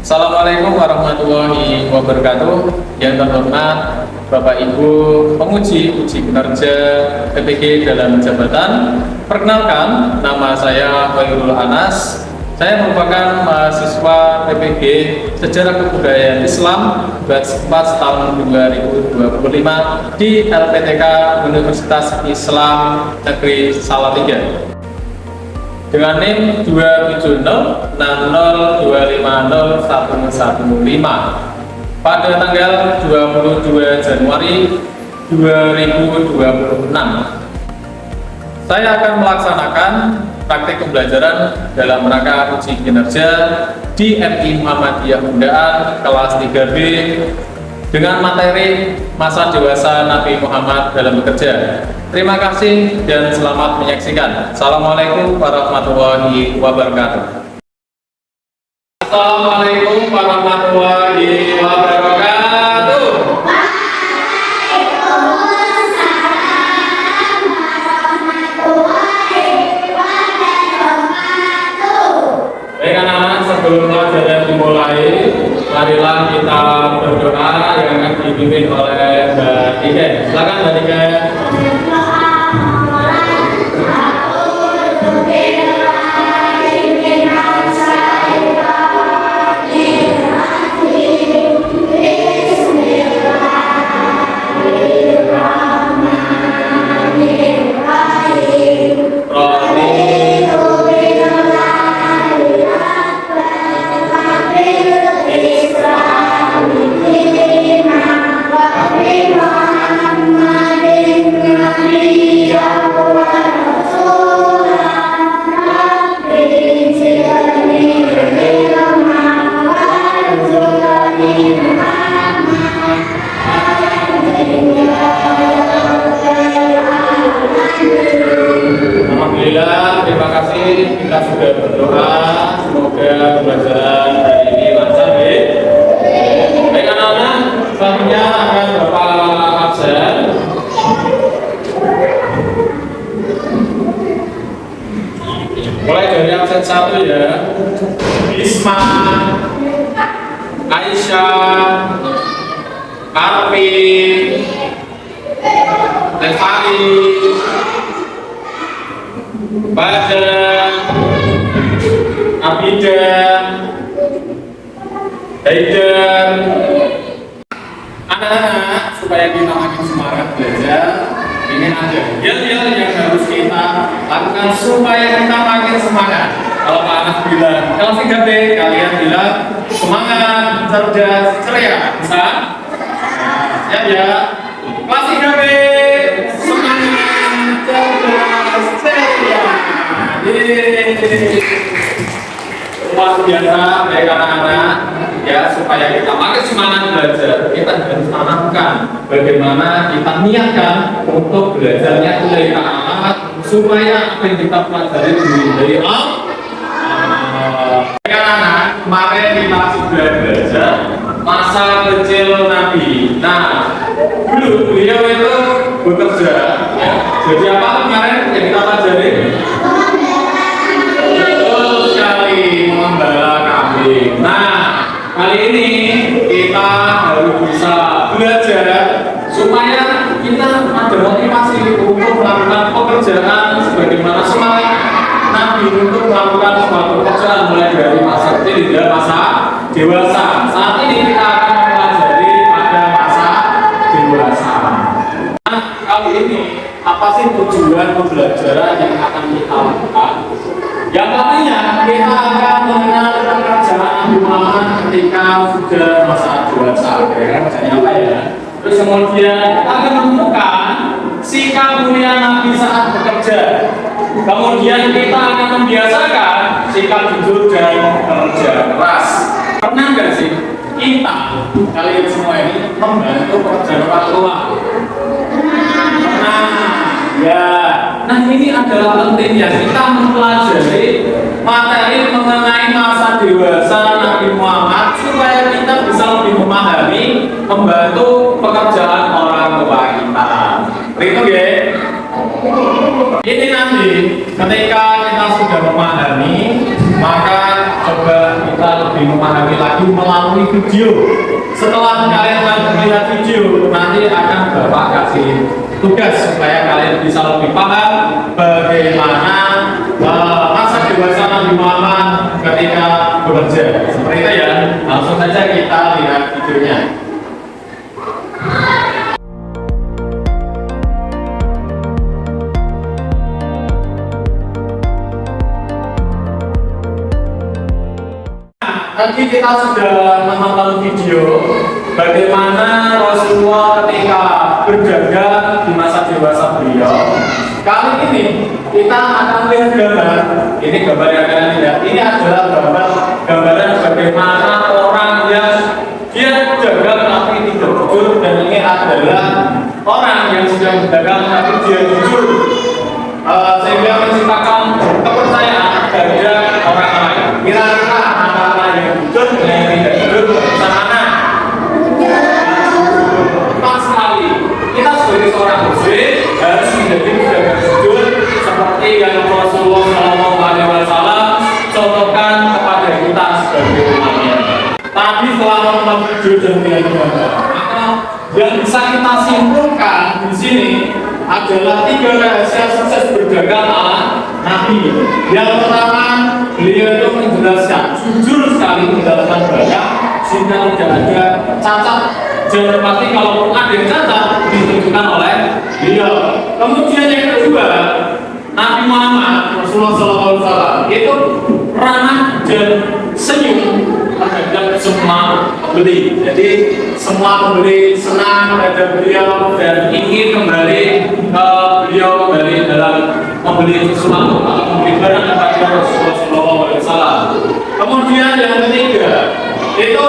Assalamualaikum warahmatullahi wabarakatuh. Yang terhormat Bapak Ibu penguji uji kinerja PPG dalam jabatan. Perkenalkan, nama saya Khairul Anas. Saya merupakan mahasiswa PPG Sejarah Kebudayaan Islam batch 4 tahun 2025 di LPTK Universitas Islam Negeri Salatiga dengan NIM 27060250115 pada tanggal 22 Januari 2026. Saya akan melaksanakan praktik pembelajaran dalam rangka uji kinerja di MI Muhammadiyah Undaan kelas 3B dengan materi masa dewasa Nabi Muhammad dalam bekerja. Terima kasih dan selamat menyaksikan. Assalamualaikum warahmatullahi wabarakatuh. Assalamualaikum warahmatullahi wabarakatuh. Baik anak-anak, sebelum pelajaran dimulai, marilah kita berdoa yang akan dipimpin oleh Mbak Ike. Silakan Mbak Ike. Alhamdulillah, terima kasih. Kita sudah berdoa, semoga pembelajaran hari ini lancar. Baik anak-anak, selanjutnya akan Bapak absen. Mulai dari absen 1 ya. Isma, Aisyah, Karpi, Lestari, Badan, Abidan, Haidan. Anak-anak, supaya kita makin semangat belajar, ini ada hal-hal yang harus kita lakukan supaya kita makin semangat. Kalau Pak Anas bilang kelas 3B, kalian bilang semangat, cerdas, ceria. Bisa? Siap ya? Kelas 3B, semangat, cerdas, ceria. Luar biasa baik anak-anak ya, supaya kita makin semangat belajar, kita harus tanamkan bagaimana kita niatkan untuk belajarnya dari anak-anak supaya apa yang kita pelajari dari Allah. Baik anak-anak, kemarin kita sudah belajar masa kecil Nabi. Nah, dulu beliau itu bekerja ya. Jadi apa kemarin yang kita pelajari? Membala kambing. Nah, kali ini kita harus bisa belajar supaya kita ada motivasi untuk melakukan pekerjaan sebagaimana semangat Nabi untuk melakukan suatu pekerjaan mulai dari masa kecil hingga masa dewasa. Saat ini kita akan mempelajari pada masa dewasa. Nah, kali ini apa sih tujuan pembelajaran yang akan kita lakukan? Yang pastinya kita akan mengenal pekerjaan Nabi Muhammad ketika sudah masa dewasa. Kerjanya apa ya? Terus kemudian kita akan menemukan sikap mulia Nabi saat bekerja. Kemudian kita akan membiasakan sikap jujur dan kerja keras. Pernah nggak sih kita, kalian semua ini membantu pekerjaan orang tua? Pernah. Ya, nah ini adalah pentingnya kita mempelajari materi mengenai masa dewasa Nabi Muhammad supaya kita bisa lebih memahami, membantu pekerjaan orang tua kita. Itu ya. Ini nanti ketika kita sudah memahami, maka coba kita lebih memahami lagi melalui video. Setelah kalian melihat video, nanti akan Bapak kasih tugas supaya kalian bisa lebih paham bagaimana masa dewasa Nabi Muhammad ketika bekerja. Seperti itu ya. Langsung saja kita lihat videonya. Tadi kita sudah menonton video bagaimana Rasulullah ketika berdagang di masa dewasa beliau. Kali ini kita akan lihat gambar. Ini gambar yang kalian lihat. Ini adalah gambaran bagaimana orang yang dia dagang tapi tidak jujur, dan ini adalah orang yang sedang berdagang tapi dia jujur, sehingga menciptakan kepercayaan pada orang lain. Kira-kira antara yang jujur dan yang tidak jujur bersama. Pas sekali kita sebagai seorang muslim harus menjadi pedagang jujur seperti yang Rasulullah SAW contohkan kepada kita sebagai umatnya. Tapi setelah menonton video dan melihat gambar, maka yang bisa kita simpulkan di sini adalah 3 rahasia sukses berdagang ala Nabi. Yang pertama, beliau itu menjelaskan, jujur sekali menjelaskan banyak sehingga tidak ada cacat. Dan pasti kalau ada yang cacat ditunjukkan oleh beliau. Kemudian yang kedua, Nabi Muhammad Rasulullah SAW itu ramah dan senyum terhadap semua pembeli. Jadi semua pembeli senang terhadap beliau dan ingin kembali ke beliau kembali dalam membeli sesuatu atau membeli barang kepada Rasulullah SAW. Kemudian yang ketiga itu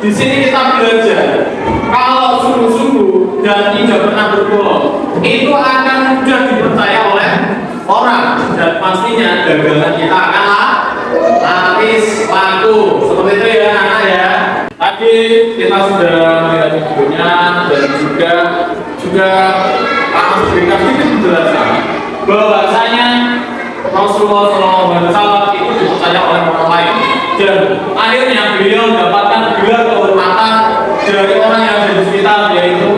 di sini kita belajar kalau sungguh-sungguh dan tidak pernah berbohong itu akan mudah dipercaya oleh orang, dan pastinya dagangan kita akan laris laku. Seperti itu ya anak ya. Tadi kita sudah melihat videonya dan juga berikan sedikit penjelasan bahwasanya Rasulullah SAW itu dipercaya oleh orang lain, dan akhirnya beliau mendapatkan gelar kehormatan dari orang yang ada di sekitar, yaitu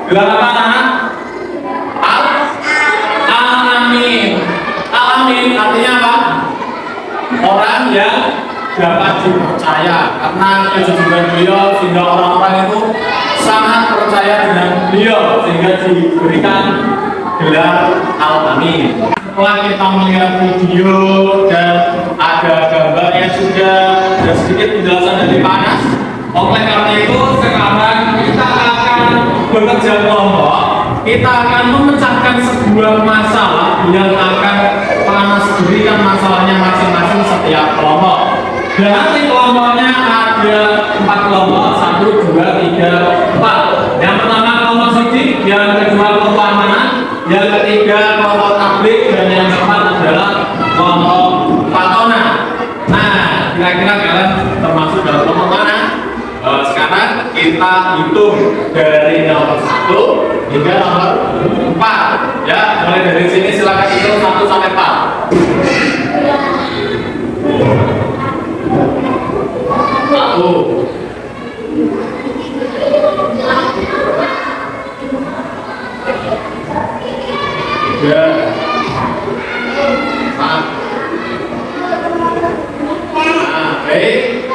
gelar apa anak? Al-Amin. Al-Amin artinya apa? Orang yang dapat dipercaya, karena kejujuran beliau sehingga orang-orang itu sangat percaya dengan beliau sehingga diberikan gelar Al-Amin. Setelah kita melihat video dan ada gambarnya sudah dan sedikit penjelasan dari Panas, oleh karena itu sekarang kita akan bekerja kelompok. Kita akan memecahkan sebuah masalah yang akan Panas berikan masalahnya masing-masing setiap kelompok. Dan nanti kelompoknya ada 4 kelompok, 1, 2, 3, 4. Yang pertama kelompok sidik, yang kedua kelompok amanah, yang ketiga kelompok tablik, dan yang keempat adalah kelompok patona. Nah, kira-kira kalian termasuk dalam kelompok mana? Sekarang kita hitung dari nomor 1 hingga nomor 4. Ya, mulai dari sini silakan hitung 1 sampai 4. 1, 3, 4. Baik.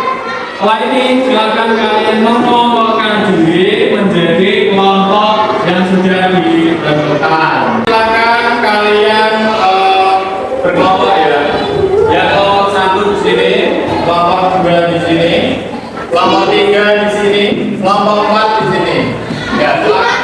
Setelah ini silakan kalian mengelompokkan diri menjadi kelompok yang sudah ditentukan. Silakan kalian berkelompok ya. Ya, kelompok 1 di sini, kelompok 2 di sini, kelompok 3 di sini, kelompok 4 di sini. Ya, silakan.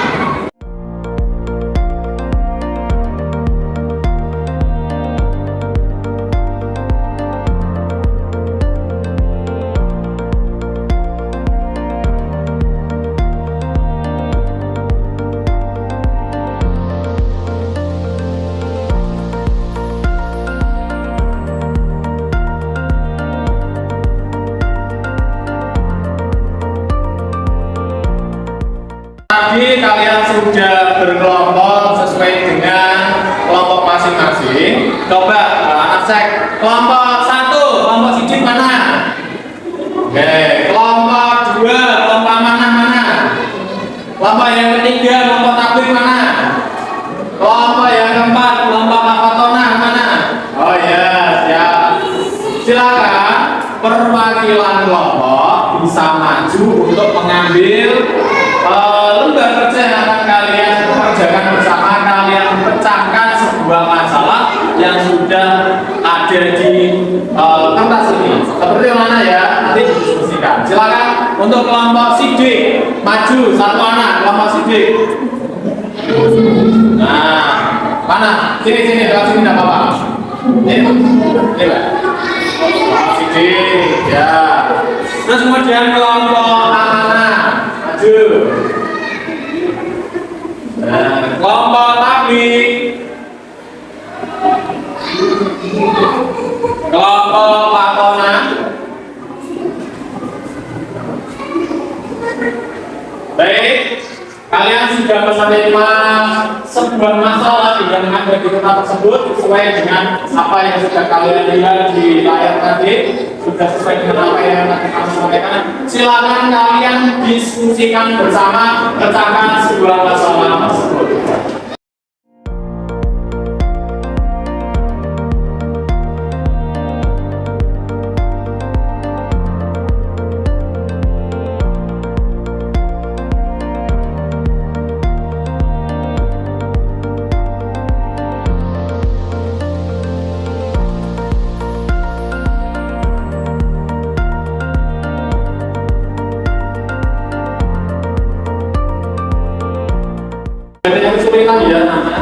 Tadi kalian sudah berkelompok sesuai dengan kelompok masing-masing. Coba anak cek kelompok 1, kelompok sidik mana? Oke, kelompok dua, kelompok mana? Kelompok yang ketiga, kelompok tablik mana? Kelompok yang keempat, kelompok makotona mana? Oh ya, siap. Silakan perwakilan kelompok bisa maju untuk mengambil lembar kerja yang akan kalian kerjakan bersama. Kalian pecahkan sebuah masalah yang sudah ada di kertas ini. Seperti mana ya? Nanti didiskusikan. Silakan untuk kelompok sidik maju satu anak kelompok sidik. Nah, mana? Sini, dekat sini tidak apa-apa. Ini, Pak. Sidik, ya. Terus kemudian kelompok anak maju. Kelompok tablik, kelompok patona, baik, kalian sudah menerima sebuah masalah yang ada di kertas tersebut sesuai dengan apa yang sudah kalian lihat di layar tadi, sudah sesuai dengan apa yang tadi kami sampaikan. Silakan kalian diskusikan bersama, pecahkan sebuah masalah tersebut. Yang kesulitan ya nama.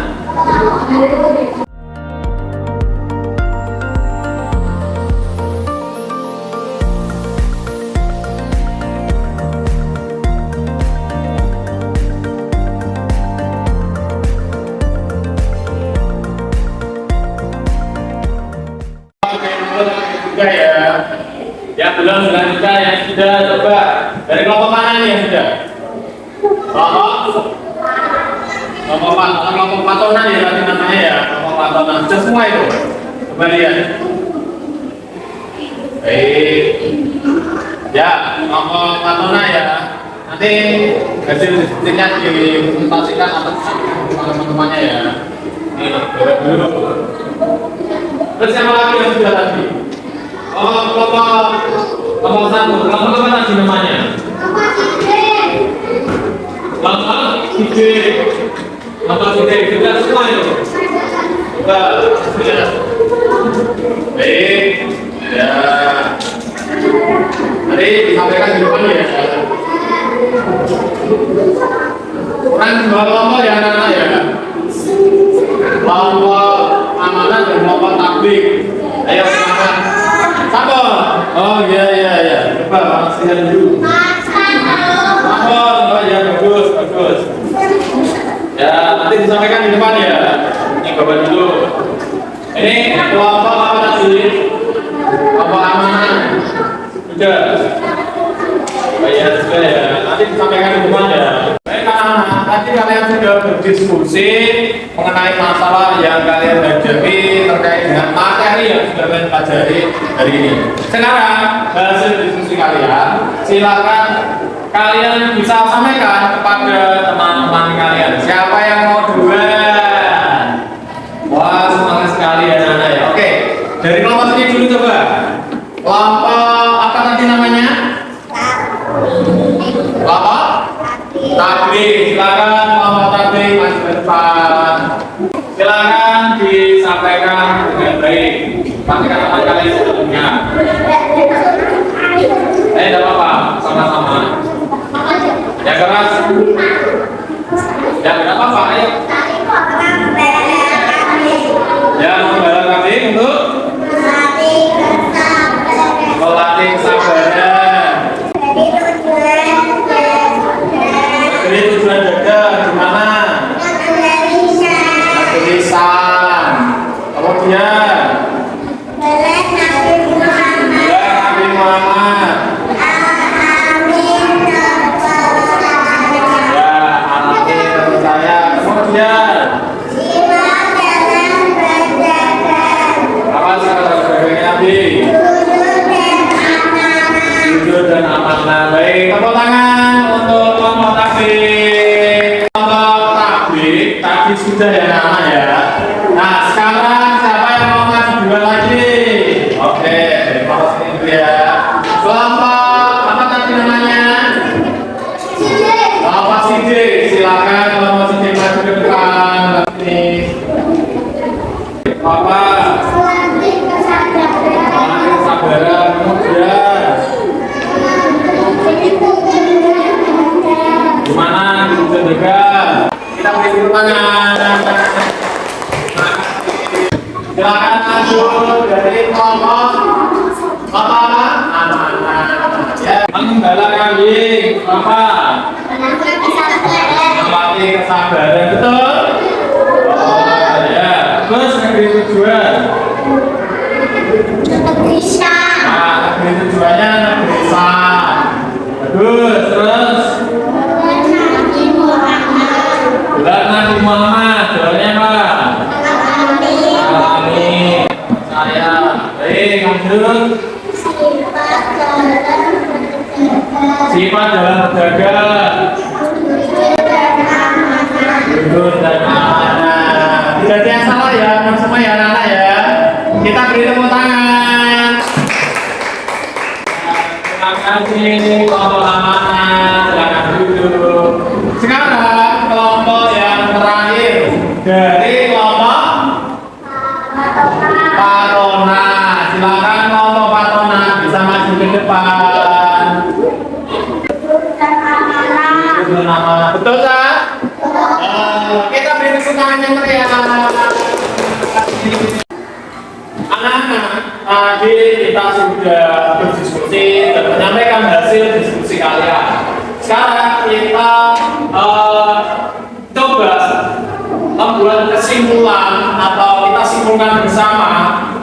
Juga ya belum selanjutnya yang sudah coba dari kelompok mana nih yang sudah? Kelompok patona ya tadi namanya ya, kelompok patona sudah semua itu. Coba lihat. Baik. Ya, kelompok patona ya. Nanti hasil diskusinya dipresentasikan atas teman-temannya ya. Ini dulu. Terus siapa lagi yang sudah tadi? Oh, kelompok satu. Kelompok apa tadi namanya? Kelompok sidik. Kelompok sidik sudah semua itu. Sudah. Baik. Ya. Nanti disampaikan di depan ya. Kurang dua kelompok ya anak-anak ya. Kelompok amanah dan kelompok tablik. Ayo silakan. Sabar. Oh iya. Coba pastikan dulu. Sabar. Oh ya bagus. Ya nanti disampaikan di depan ya. Ini coba dulu. Ini kelompok apa tadi? Kelompok amanah. Sudah. Bayar sudah ya. Nanti disampaikan di depan ya. Baik anak-anak, tadi kalian sudah berdiskusi mengenai masalah yang kalian hadapi terkait dengan materi yang sudah kalian pelajari hari ini. Sekarang hasil diskusi kalian, silakan kalian bisa sampaikan kepada teman-teman kalian. Siapa yang mau duluan? Wah, semangat sekali anak-anak ya. Oke, dari kelompok sini dulu coba. Kelompok apa nanti namanya? Kelompok tablik. Silakan kelompok tablik maju ke depan. Silakan disampaikan dengan baik. Pastikan teman kalian sebelumnya. Tidak apa-apa, sama-sama. Ya keras. Ya tidak apa-apa, ayo. Ya membela kambing untuk melatih kesabaran. Jadi tujuan jaga di mana? Tulisan. Kemudian Nabi Muhammad. Ya, alami percaya. Kemudian apa sekarang Nabi? Sujud dan amanah. Baik, tepuk tangan untuk kelompok takbir. Kelompok takbir tadi sudah ya anak ya. Nah sekarang siapa yang mau maju dua lagi? Oke, kelompok sini dulu ya. Kelompok apa tadi namanya? Kelompok sidik. Silakan kelompok sidik maju ke depan. Ini apa? Kesabaran, kemudian gimana kita jaga? Kita beri tepuk tangan. Silakan maju dari kelompok amanah. Ya, menggala kambing apa? Melatih kesabaran, betul? Oh ya, terus negeri tujuan. Nah, negeri tujuannya negeri Isa. Bagus, terus bulan Nabi Muhammad, doanya apa? Amin. Saya, baik, lanjut. Sifat dalam berjaga. Jujur dan amanah. Tidak ada yang salah ya, semua ya anak-anak ya. Kita beri tepuk tangan. Terima kasih kelompok amanah. Silakan duduk. Sekarang kelompok yang terakhir dari kelompok Patona. Silakan kelompok Patona bisa maju ke depan. Betul tak? Kita beri tepuk tangan yang meriah. Anak-anak, tadi kita sudah berdiskusi dan menyampaikan hasil diskusi kalian. Sekarang kita coba membuat kesimpulan atau kita simpulkan bersama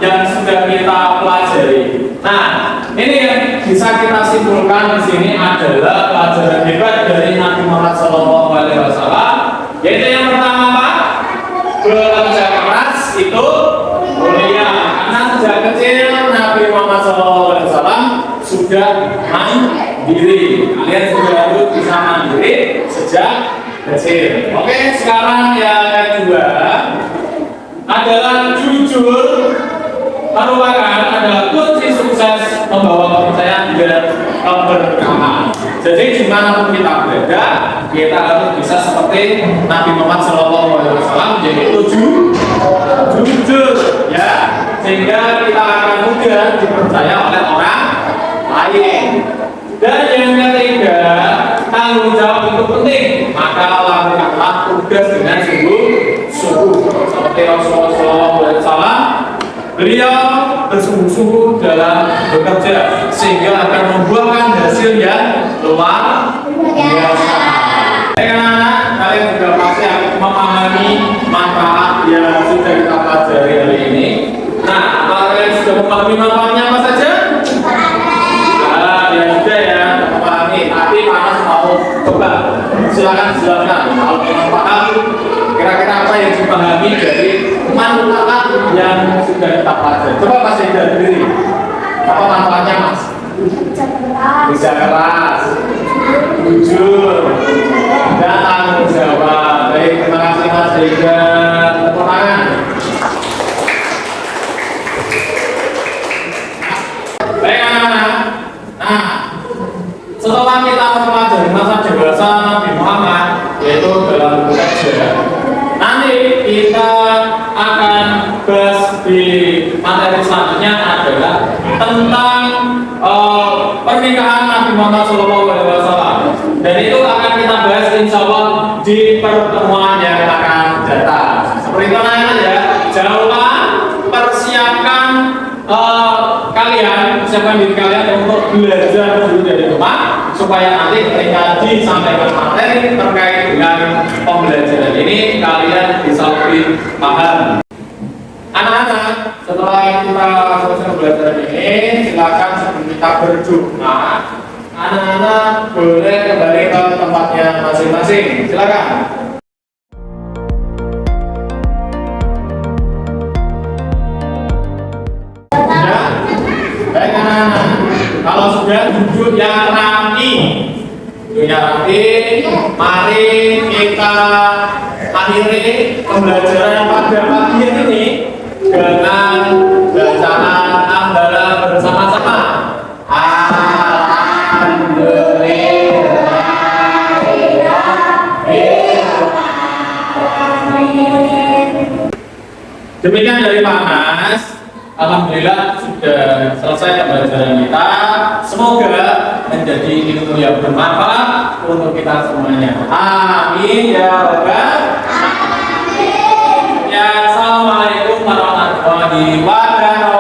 yang sudah kita pelajari. Nah, ini yang bisa kita simpulkan di sini adalah pelajaran hebat dari Nabi Muhammad SAW. Yaitu yang pertama apa? Bekerja keras itu mulia. Karena sejak kecil Nabi Muhammad SAW sudah mandiri. Kalian sudah harus bisa mandiri sejak kecil. Oke, sekarang yang kedua adalah jujur merupakan adalah kunci sukses membawa kepercayaan dan keberkahan. Jadi dimanapun kita berada, kita harus bisa seperti Nabi Muhammad SAW, yaitu jujur, ya, sehingga kita akan mudah dipercaya oleh orang lain. Dan yang ketiga, tanggung jawab itu penting, maka lakukanlah tugas dengan sungguh-sungguh. Seperti Rasulullah SAW, beliau bersungguh-sungguh dalam bekerja sehingga akan membuahkan hasil yang luar biasa. Anak-anak, kalian juga pasti akan memahami manfaat yang sudah kita pelajari hari ini. Nah, kalian sudah memahami manfaatnya apa saja? Ya sudah ya, memahami. Tapi Panas mau coba silakan jelaskan kalau memang paham kira-kira apa yang dipahami dari manfaat yang sudah kita pelajari. Coba Mas Ida sendiri, apa manfaatnya Mas? Kerja keras, jujur, dan tanggung jawab. Baik, terima kasih Mas Ida. Tepuk tangan. Baik anak-anak. Nah, setelah kita mempelajari masa dewasa Nabi Muhammad, yaitu dalam bekerja, nanti kita akan bahas di materi selanjutnya adalah tentang pernikahan Nabi Muhammad SAW. Dan itu akan kita bahas insya Allah di pertemuan yang akan datang. Seperti itu anak-anak ya, jangan lupa persiapkan persiapkan diri kalian untuk belajar dulu dari rumah supaya nanti ketika disampaikan materi terkait dengan pembelajaran ini kalian bisa lebih paham. Anak-anak, setelah kita selesai belajar ini, silakan sebelum kita berdoa, anak-anak boleh kembali ke tempatnya masing-masing. Silakan. Baik anak-anak, kalau Kalau sudah duduk yang rapi, mari kita akhiri pembelajaran pada pagi ini dengan bacaan hamdalah bersama-sama. Demikian dari Pak Mas. Alhamdulillah sudah selesai pembelajaran kita. Semoga menjadi ilmu yang bermanfaat untuk kita semuanya. Amin ya rabbal alamin. Ya, assalamualaikum warahmatullahi wabarakatuh.